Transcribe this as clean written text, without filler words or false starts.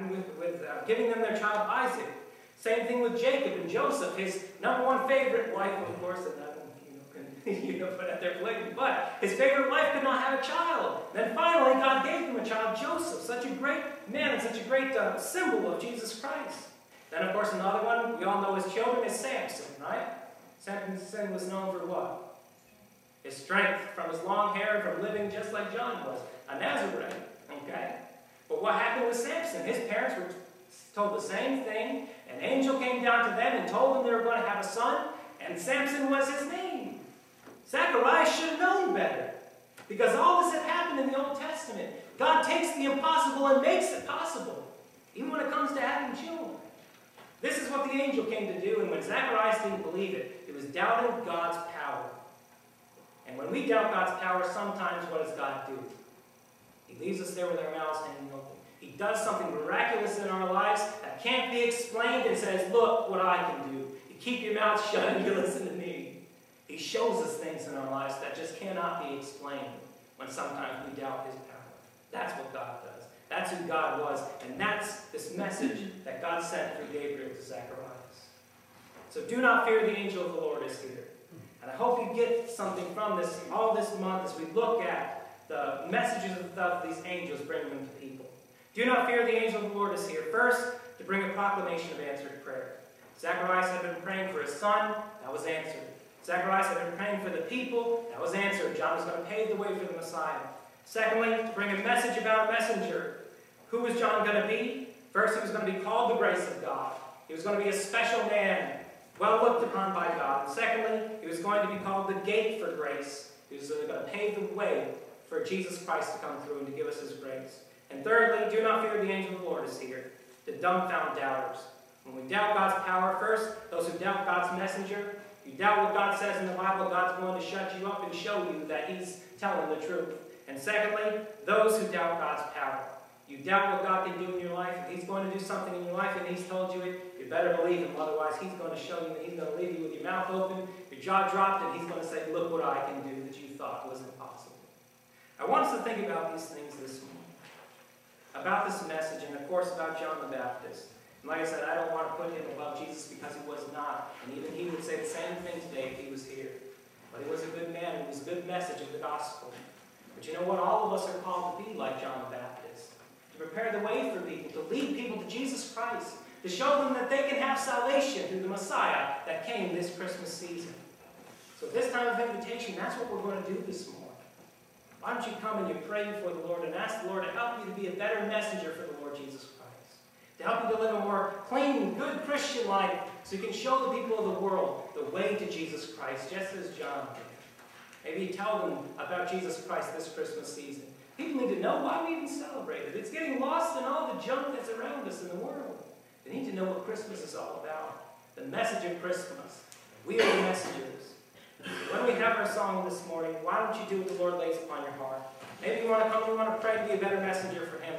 happened with giving them their child Isaac. Same thing with Jacob and Joseph, his number one favorite wife, of course, and that can put at their plate. But his favorite wife could not have a child. Then finally, God gave him a child, Joseph, such a great man and such a great symbol of Jesus Christ. Then, of course, another one we all know as children is Samson, right? Samson was known for what? His strength, from his long hair, from living just like John was, a Nazarene. Okay? But what happened with Samson? His parents were told the same thing. An angel came down to them and told them they were going to have a son, and Samson was his name. Zacharias should have known better, because all this had happened in the Old Testament. God takes the impossible and makes it possible, even when it comes to having children. This is what the angel came to do, and when Zacharias didn't believe it, it was doubting God's power. And when we doubt God's power, sometimes what does God do? He leaves us there with our mouths hanging open. He does something miraculous in our lives that can't be explained and says, look what I can do. You keep your mouth shut and you listen to me. He shows us things in our lives that just cannot be explained when sometimes we doubt his power. That's what God does. That's who God was. And that's this message that God sent through Gabriel to Zacharias. So do not fear, the angel of the Lord is here. And I hope you get something from this all this month as we look at the messages of these angels bringing them to people. Do not fear, the angel of the Lord is here. First, to bring a proclamation of answered prayer. Zacharias had been praying for his son. That was answered. Zacharias had been praying for the people. That was answered. John was going to pave the way for the Messiah. Secondly, to bring a message about a messenger. Who was John going to be? First, he was going to be called the grace of God. He was going to be a special man, well looked upon by God. And secondly, he was going to be called the gate for grace. He was going to pave the way for Jesus Christ to come through and to give us his grace. And thirdly, do not fear, the angel of the Lord is here, to dumbfound doubters. When we doubt God's power, first, those who doubt God's messenger, you doubt what God says in the Bible, God's going to shut you up and show you that he's telling the truth. And secondly, those who doubt God's power. You doubt what God can do in your life. If he's going to do something in your life and he's told you it, you better believe him. Otherwise, he's going to show you and he's going to leave you with your mouth open, your jaw dropped, and he's going to say, look what I can do that you thought was impossible. I want us to think about these things this morning. About this message, and of course about John the Baptist. And like I said, I don't want to put him above Jesus because he was not. And even he would say the same thing today if he was here. But he was a good man, and it was a good message of the gospel. But you know what? All of us are called to be like John the Baptist. To prepare the way for people, to lead people to Jesus Christ. To show them that they can have salvation through the Messiah that came this Christmas season. So at this time of invitation, that's what we're going to do this morning. Why don't you come and you pray before the Lord and ask the Lord to help you to be a better messenger for the Lord Jesus Christ. To help you to live a more clean, good Christian life so you can show the people of the world the way to Jesus Christ, just as John did. Maybe tell them about Jesus Christ this Christmas season. People need to know why we even celebrate it. It's getting lost in all the junk that's around us in the world. They need to know what Christmas is all about. The message of Christmas. We are the messengers. When we have our song this morning, why don't you do what the Lord lays upon your heart? Maybe you want to come and you want to pray to be a better messenger for him.